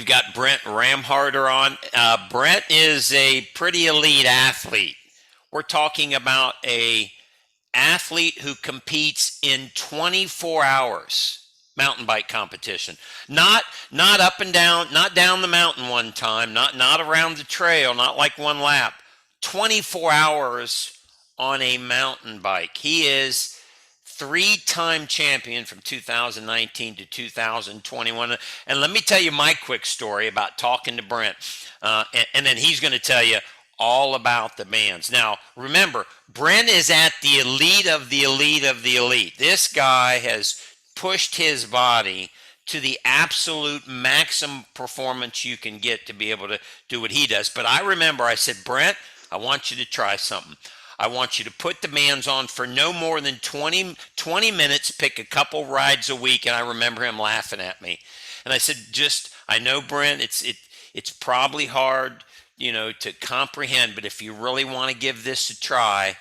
got Brentt Ramharter on. Brentt is a pretty elite athlete. We're talking about a athlete who competes in 24 hours mountain bike competition. Not up and down, not down the mountain one time, not around the trail, not like one lap. 24 hours on a mountain bike. He is three-time champion from 2019 to 2021. And let me tell you my quick story about talking to Brentt. And then he's going to tell you all about the bands. Now, remember, Brentt is at the elite of the elite of the elite. This guy has pushed his body to the absolute maximum performance you can get to be able to do what he does. But I remember I said, Brentt, I want you to try something. I want you to put the bands on for no more than 20 minutes, pick a couple rides a week. And I remember him laughing at me. And I said, I know, Brentt, it's probably hard, to comprehend, but if you really want to give this a try,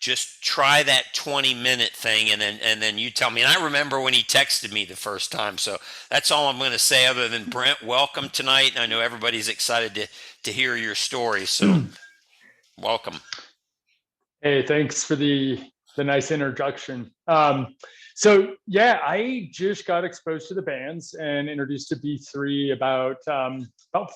just try that 20-minute thing, and then you tell me. And I remember when he texted me the first time. So that's all I'm going to say, other than, Brentt, welcome tonight. I know everybody's excited to hear your story. So welcome. Hey, thanks for the nice introduction. So yeah, I just got exposed to the bands and introduced to B3 about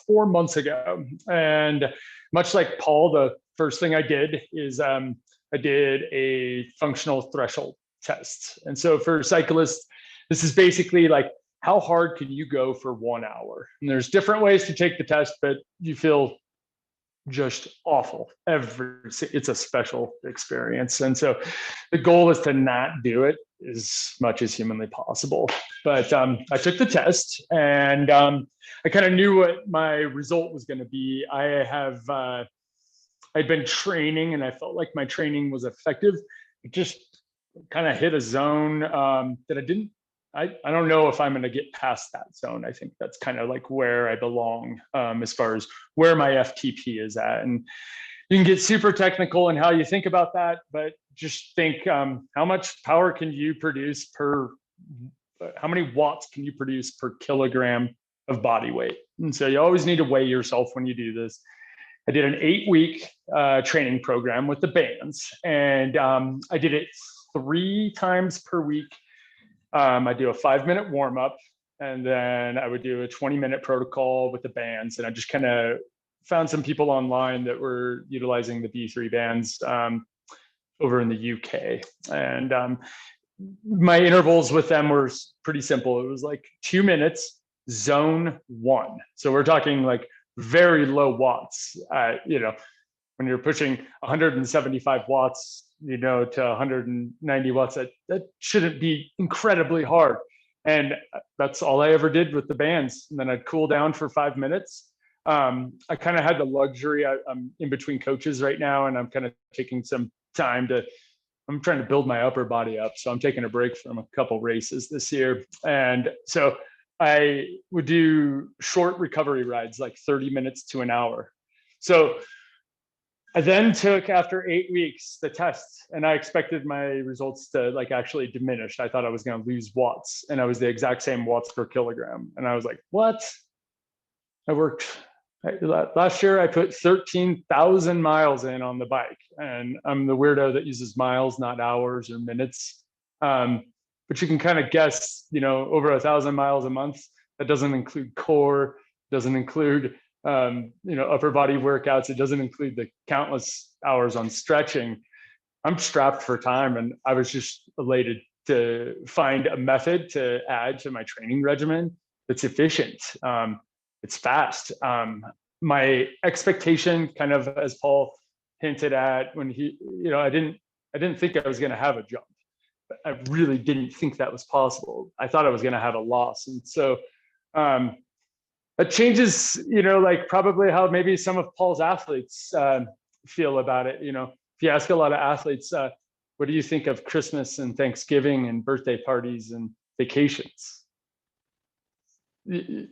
4 months ago. And much like Paul, the first thing I did is I did a functional threshold test. And so for cyclists, this is basically like, how hard can you go for 1 hour? And there's different ways to take the test, but you feel just awful. It's a special experience. And so the goal is to not do it as much as humanly possible. But I took the test, and I kind of knew what my result was going to be. I'd been training, and I felt like my training was effective. It just kind of hit a zone that I don't know if I'm going to get past that zone. I think that's kind of like where I belong, as far as where my FTP is at. And you can get super technical in how you think about that, but just think, how much power can you produce how many watts can you produce per kilogram of body weight? And so you always need to weigh yourself when you do this. I did an 8-week training program with the bands, and I did it 3 times per week. I do a 5-minute warm up, and then I would do a 20-minute protocol with the bands. And I just kind of found some people online that were utilizing the B3 bands over in the UK. And my intervals with them were pretty simple. It was like 2 minutes, zone 1. So we're talking like very low watts. When you're pushing 175 watts, to 190 watts, that shouldn't be incredibly hard. And that's all I ever did with the bands. And then I'd cool down for 5 minutes. I kind of had the luxury. I'm in between coaches right now, and I'm kind of taking some time I'm trying to build my upper body up. So I'm taking a break from a couple races this year. And so I would do short recovery rides, like 30 minutes to an hour. So I then took, after 8 weeks, the test, and I expected my results to like actually diminish. I thought I was going to lose watts, and I was the exact same watts per kilogram. And I was like, what? Last year I put 13,000 miles in on the bike, and I'm the weirdo that uses miles, not hours or minutes. But you can kind of guess, over 1,000 miles a month. That doesn't include core, doesn't include upper body workouts. It doesn't include the countless hours on stretching. I'm strapped for time, and I was just elated to find a method to add to my training regimen that's efficient. It's fast. My expectation, kind of as Paul hinted at when I didn't think I was going to have a jump. I really didn't think that was possible. I thought I was going to have a loss. And so it changes, like probably how maybe some of Paul's athletes feel about it. If you ask a lot of athletes, what do you think of Christmas and Thanksgiving and birthday parties and vacations? You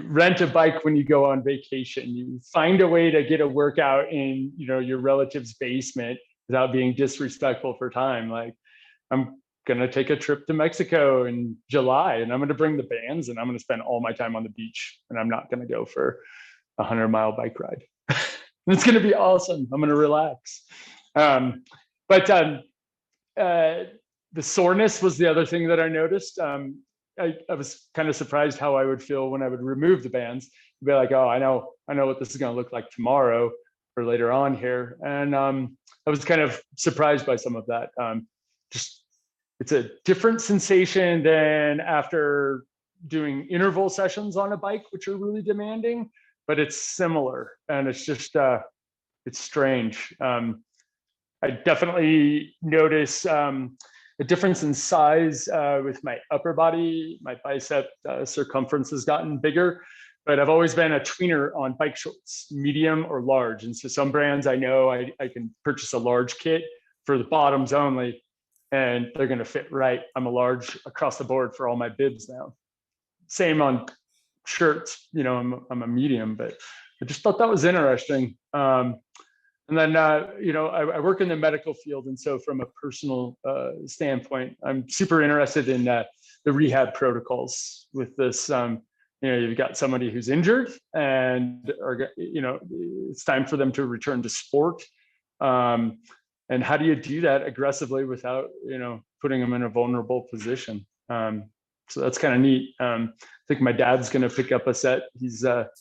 rent a bike when you go on vacation. You find a way to get a workout in, your relative's basement without being disrespectful for time. Like, I'm going to take a trip to Mexico in July, and I'm going to bring the bands, and I'm going to spend all my time on the beach, and I'm not going to go for a 100-mile bike ride. It's going to be awesome. I'm going to relax. But the soreness was the other thing that I noticed. I was kind of surprised how I would feel when I would remove the bands. Be like, oh, I know what this is going to look like tomorrow or later on here. And I was kind of surprised by some of that. Just it's a different sensation than after doing interval sessions on a bike, which are really demanding, but it's similar. And it's just, it's strange. I definitely notice a difference in size with my upper body. My bicep circumference has gotten bigger, but I've always been a tweener on bike shorts, medium or large. And so some brands I know I can purchase a large kit for the bottoms only, and they're going to fit right. I'm a large across the board for all my bibs now. Same on shirts, I'm a medium, but I just thought that was interesting. And then, I work in the medical field. And so from a personal standpoint, I'm super interested in the rehab protocols with this. You've got somebody who's injured and, it's time for them to return to sport. And how do you do that aggressively without, putting them in a vulnerable position? So that's kind of neat. I think my dad's going to pick up a set. He's got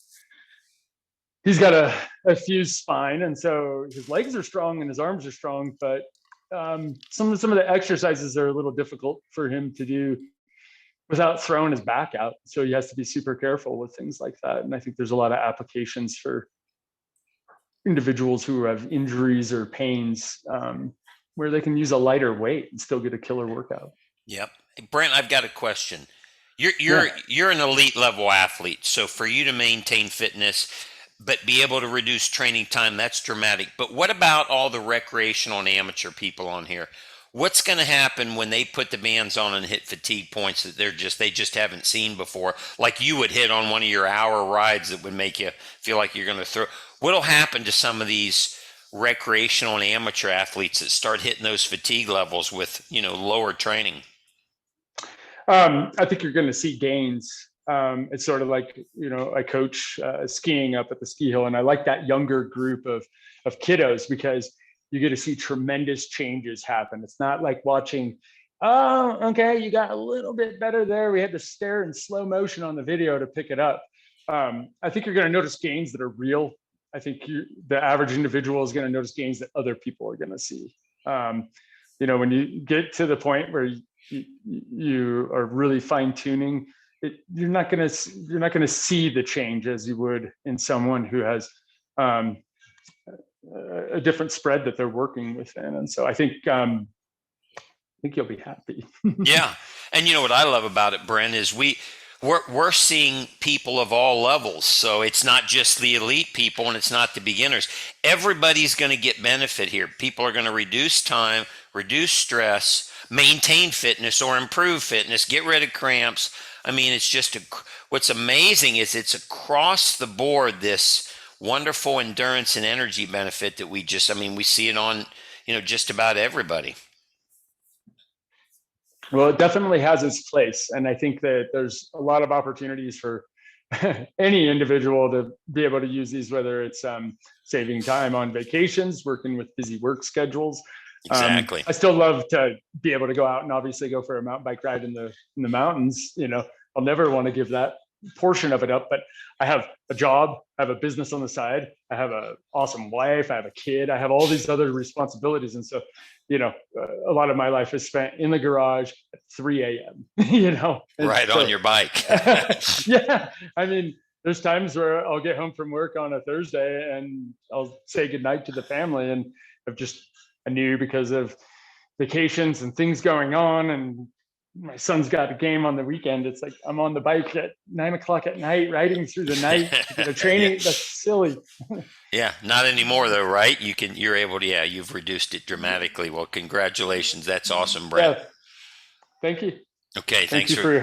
a fused spine, and so his legs are strong and his arms are strong, but some of the exercises are a little difficult for him to do without throwing his back out. So he has to be super careful with things like that. And I think there's a lot of applications for individuals who have injuries or pains where they can use a lighter weight and still get a killer workout. Yep. Hey, Brentt, I've got a question. You're an elite level athlete, so for you to maintain fitness but be able to reduce training time, that's dramatic. But what about all the recreational and amateur people on here? What's going to happen when they put the bands on and hit fatigue points that they just haven't seen before, like you would hit on one of your hour rides that would make you feel like you're going to throw? What'll happen to some of these recreational and amateur athletes that start hitting those fatigue levels with, lower training? I think you're going to see gains. It's sort of like, I coach skiing up at the ski hill, and I like that younger group of kiddos because you get to see tremendous changes happen. It's not like watching, oh, okay, you got a little bit better there. We had to stare in slow motion on the video to pick it up. I think you're going to notice gains that are real. I think the average individual is going to notice gains that other people are going to see. When you get to the point where you are really fine tuning, you're not going to see the change as you would in someone who has a different spread that they're working within. And so I think you'll be happy. Yeah. And what I love about it, Brentt, is we're seeing people of all levels. So it's not just the elite people and it's not the beginners. Everybody's going to get benefit here. People are going to reduce time, reduce stress, maintain fitness or improve fitness, get rid of cramps. I mean, it's just what's amazing is it's across the board, this wonderful endurance and energy benefit that we see it on, just about everybody. Well, it definitely has its place. And I think that there's a lot of opportunities for any individual to be able to use these, whether it's saving time on vacations, working with busy work schedules. Exactly. I still love to be able to go out and obviously go for a mountain bike ride in the mountains. I'll never want to give that portion of it up, but I have a job, I have a business on the side, I have an awesome wife, I have a kid, I have all these other responsibilities. And so, a lot of my life is spent in the garage at 3 a.m., Right, so, on your bike. Yeah. I mean, there's times where I'll get home from work on a Thursday and I'll say goodnight to the family. And I knew because of vacations and things going on, and my son's got a game on the weekend. It's like I'm on the bike at 9 o'clock at night, riding through the night to get a training. Yeah. That's silly. Yeah, not anymore though, right? You're able to. Yeah, you've reduced it dramatically. Well, congratulations. That's awesome, Brentt. Yeah. Thank you. Okay, Thank you for your help.